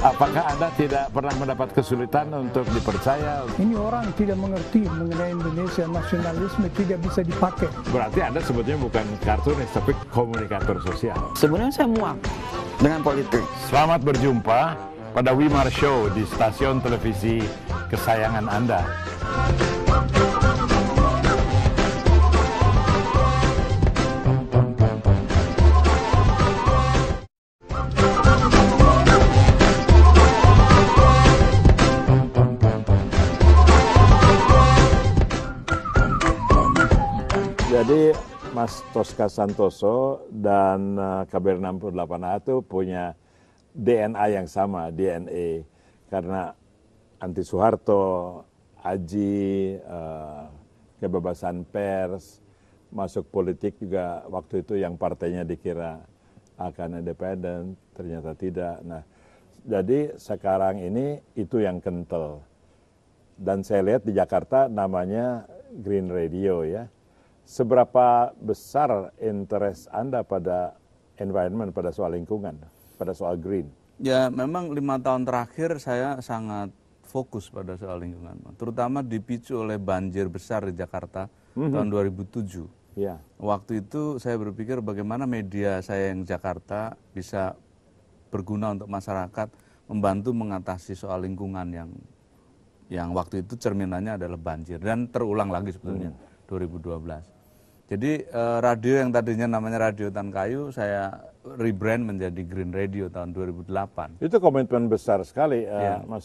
Apakah Anda tidak pernah mendapat kesulitan untuk dipercaya? Ini orang tidak mengerti mengenai Indonesia, nasionalisme tidak bisa dipakai. Berarti Anda sebetulnya bukan kartunis, tapi komunikator sosial. Sebenarnya saya muak dengan politik. Selamat berjumpa pada Wimar Show di stasiun televisi kesayangan Anda. Jadi Mas Tosca Santoso dan KBR 68A itu punya DNA yang sama, DNA. Karena anti Soeharto, Aji, kebebasan pers, masuk politik juga waktu itu yang partainya dikira akan independen, ternyata tidak. Nah, jadi sekarang ini itu yang kental. Dan saya lihat di Jakarta namanya Green Radio ya. Seberapa besar interest Anda pada environment, pada soal lingkungan, pada soal green? Ya memang 5 tahun terakhir saya sangat fokus pada soal lingkungan, terutama dipicu oleh banjir besar di Jakarta tahun 2007. Ya. Waktu itu saya berpikir bagaimana media saya yang Jakarta bisa berguna untuk masyarakat, membantu mengatasi soal lingkungan yang waktu itu cerminannya adalah banjir dan terulang lagi sebetulnya 2012. Jadi radio yang tadinya namanya Radio Tan Kayu saya rebrand menjadi Green Radio tahun 2008. Itu komitmen besar sekali Mas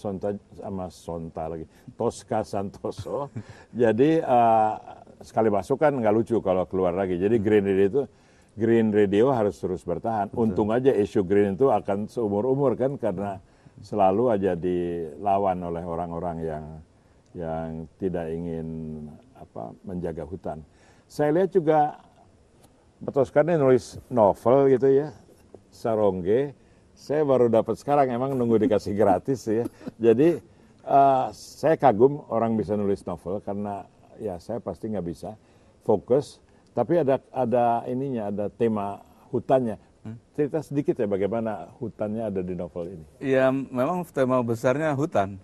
Sonta lagi, Tosca Santoso. Jadi sekali masuk kan nggak lucu kalau keluar lagi. Jadi Green Radio harus terus bertahan. Betul. Untung aja isu green itu akan seumur-umur kan karena selalu aja dilawan oleh orang-orang yang tidak ingin menjaga hutan. Saya lihat juga Tosca ini nulis novel gitu ya, Sarongge. Saya baru dapat sekarang, emang nunggu dikasih gratis ya. Jadi saya kagum orang bisa nulis novel karena ya saya pasti nggak bisa fokus. Tapi ada ininya, ada tema hutannya. Cerita sedikit ya bagaimana hutannya ada di novel ini. Ya memang tema besarnya hutan.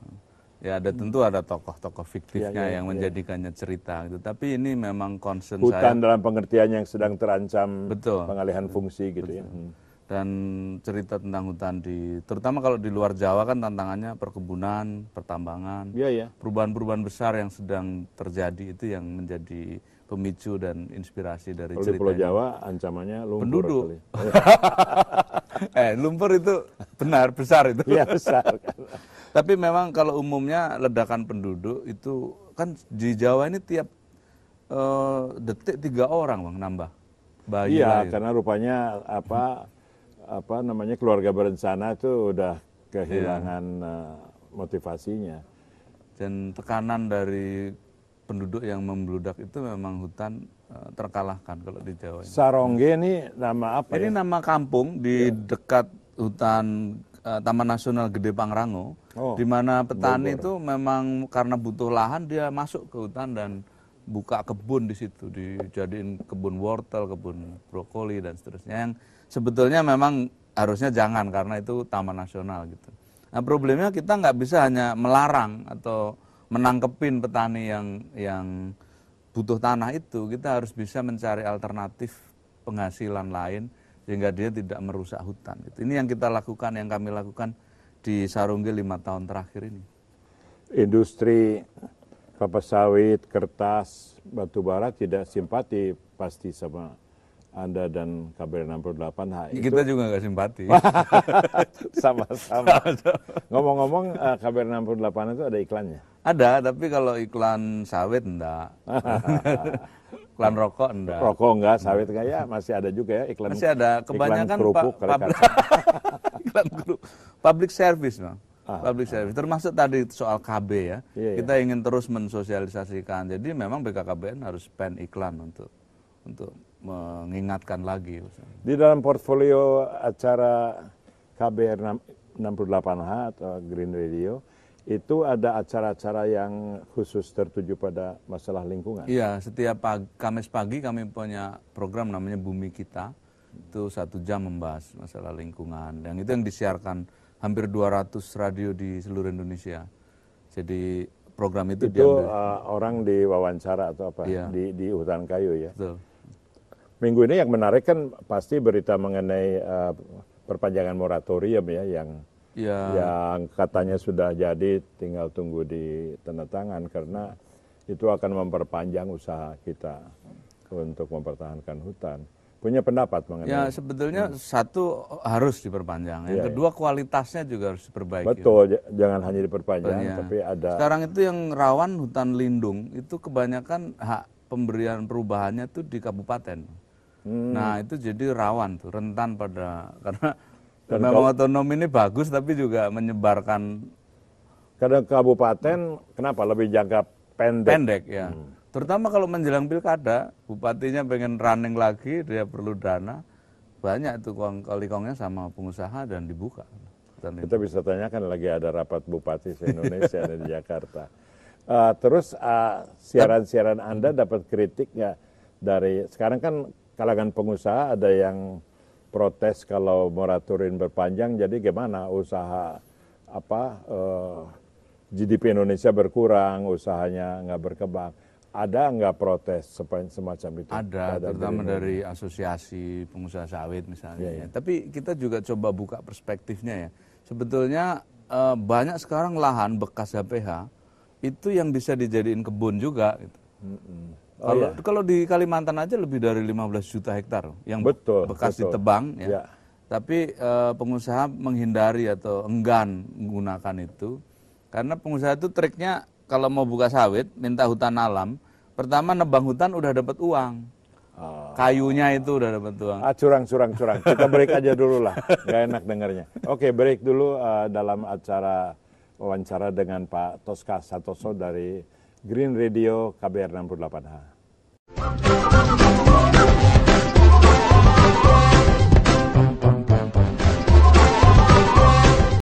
Ya tentu ada tokoh-tokoh fiktifnya yang menjadikannya cerita gitu. Tapi ini memang concern hutan saya. Hutan dalam pengertian yang sedang terancam betul, pengalihan fungsi gitu ya. Dan cerita tentang hutan terutama kalau di luar Jawa kan tantangannya perkebunan, pertambangan, perubahan-perubahan besar yang sedang terjadi itu yang menjadi pemicu dan inspirasi dari cerita. Kalau di Pulau Jawa ancamannya lumpur. Penduduk. Lumpur itu benar, besar itu. Iya besar. Tapi memang kalau umumnya ledakan penduduk itu kan di Jawa ini tiap detik 3 orang Bang nambah. Bayi iya, lahir. Karena rupanya apa namanya keluarga berencana itu udah kehilangan motivasinya. Dan tekanan dari penduduk yang membludak itu memang hutan terkalahkan kalau di Jawa ini. Sarongge ini nama apa? Ini nama kampung di dekat hutan Taman Nasional Gede Pangrango, di mana petani itu memang karena butuh lahan dia masuk ke hutan dan buka kebun di situ, dijadiin kebun wortel, kebun brokoli dan seterusnya. Yang sebetulnya memang harusnya jangan karena itu Taman Nasional gitu. Nah problemnya kita nggak bisa hanya melarang atau menangkepin petani yang butuh tanah itu, kita harus bisa mencari alternatif penghasilan lain sehingga dia tidak merusak hutan. Ini yang kita lakukan, yang kami lakukan di Sarongge 5 tahun terakhir ini. Industri kelapa sawit, kertas, batu bara tidak simpati pasti sama Anda dan KBR 68H. Kita juga nggak simpati. Sama-sama. Ngomong-ngomong KBR 68 itu ada iklannya? Ada, tapi kalau iklan sawit enggak. Iklan rokok enggak. Rokok enggak, sawit enggak ya, masih ada juga ya iklan. Masih ada, kebanyakan iklan kerupuk, iklan public service, Bang. Public service, termasuk tadi soal KB ya. Kita ingin terus mensosialisasikan. Jadi memang BKKBN harus spend iklan untuk mengingatkan lagi. Di dalam portfolio acara KBR 68H atau Green Radio, itu ada acara-acara yang khusus tertuju pada masalah lingkungan? Iya, setiap Kamis pagi kami punya program namanya Bumi Kita. Itu 1 jam membahas masalah lingkungan. Dan itu yang disiarkan hampir 200 radio di seluruh Indonesia. Jadi program itu diambil. Itu orang diwawancara atau apa? Iya. Di hutan kayu ya. Betul. Minggu ini yang menarik kan pasti berita mengenai perpanjangan moratorium ya, yang katanya sudah jadi, tinggal tunggu di tanda tangan karena itu akan memperpanjang usaha kita untuk mempertahankan hutan. Punya pendapat mengenai? Ya sebetulnya satu harus diperpanjang, yang kedua kualitasnya juga harus diperbaiki. Betul, jangan hanya diperpanjang, tapi ada. Sekarang itu yang rawan hutan lindung itu kebanyakan hak pemberian perubahannya tuh di kabupaten. Nah itu jadi rawan tuh, rentan pada karena memang otonom ini bagus tapi juga menyebarkan. Kadang kabupaten kenapa lebih jangka pendek Ya. Terutama kalau menjelang pilkada, bupatinya pengen running lagi, dia perlu dana, banyak tuh kongkongnya sama pengusaha dan dibuka. Kita bisa tanyakan lagi ada rapat bupati se-Indonesia di Jakarta. Terus siaran-siaran Anda dapat kritik nggak dari, sekarang kan kalangan pengusaha ada yang protes kalau moratorium berpanjang, jadi gimana usaha GDP Indonesia berkurang, usahanya nggak berkembang. Ada nggak protes semacam itu? Ada, terutama dari asosiasi pengusaha sawit misalnya. Ya. Tapi kita juga coba buka perspektifnya ya. Sebetulnya banyak sekarang lahan bekas HPH itu yang bisa dijadiin kebun juga. Gitu. Kalau di Kalimantan aja lebih dari 15 juta hektar yang bekas ditebang. Ya. Tapi pengusaha menghindari atau enggan menggunakan itu. Karena pengusaha itu triknya kalau mau buka sawit, minta hutan alam, pertama nebang hutan udah dapat uang. Kayunya itu udah dapat uang. Curang. Kita break aja dulu lah, nggak enak dengarnya. Oke, break dulu dalam acara wawancara dengan Pak Toska Santoso dari Green Radio KBR 68H.